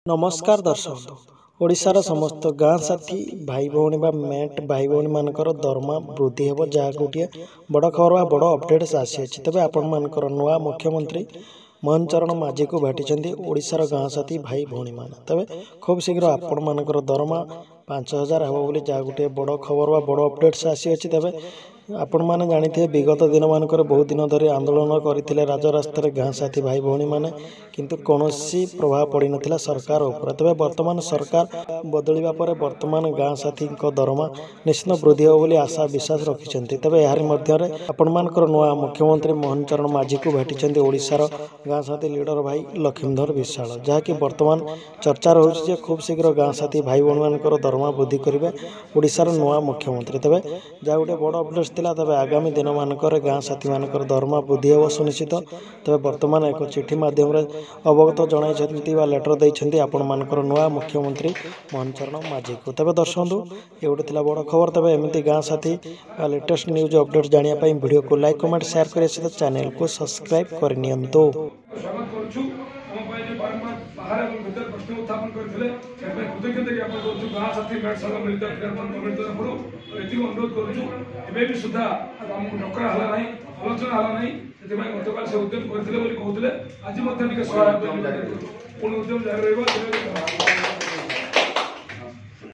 नमस्कार दर्शक ओडिशार समस्त गाँ साथी भाई भौणी मेट भाई भौणी मानकर दरमा वृद्धि हेब जहाँ गोटे बड़ खबर व बड़ अपडेट्स आसी तेज आपण मानकर नुआ मुख्यमंत्री मोहन चरण माझी को भेटी ओडिशार गाँ साथी भाई भौणी मैंने तेज खूब शीघ्र आपण मानकर दरमा 5000 हेब बोली जहाँ गोटे बड़ खबर व बड़ अपडेट्स आसी तेज आपण मैंने जानी विगत दिन मानक बहुत दिन धरी आंदोलन करते राजरास्त गाँ साथी भाई भौणी मैंने किंतु कौनसी प्रभाव पड़ नाला सरकार उपर तेज बर्तमान सरकार बदलवा पर बर्तमान गाँ साथी दरमा निश्चित वृद्धि हो बोली आशा विश्वास रखिंट तेज यार मध्य आपण मानकर नुआ मुख्यमंत्री मोहन चरण माझी को भेटी ओडिशार गाँ साथी लीडर भाई लक्ष्मीधर विशाल जहाँकि बर्तमान चर्चा रोचे खूब शीघ्र गाँ साथी भाई भौणी मानकर दरमा वृद्धि करेंगे ओडिशार नुआ मुख्यमंत्री तेज जहाँ गोटे बड़ अपडेट्स तेज आगामी दिन मानक गाँ साथी मानकर दरमा वृद्धि हो सुनिश्चित तेज बर्तमान एक चिठी मध्यम अवगत जन लेटर देते आपण मानकर नुआ मुख्यमंत्री मोहन चरण माझी को तेज दर्शकु ये गोटे बड़ खबर तेज एमती गाँ साथी लेटेस्ट न्यूज अपडेट जानापी वीडियो को लाइक कमेंट शेयर कर सहित चैनल को सब्सक्राइब करनी उत्थापन करते कृतज्ञता ज्ञापन करूँ गाँ साथी मेट संघ मिलित अनुरोध करुँ सुधा आमको डकरा है ना आलोचना है ना गतकाल से उद्यम करते कहते आज सहायता पुणी उद्यम जारी रहा।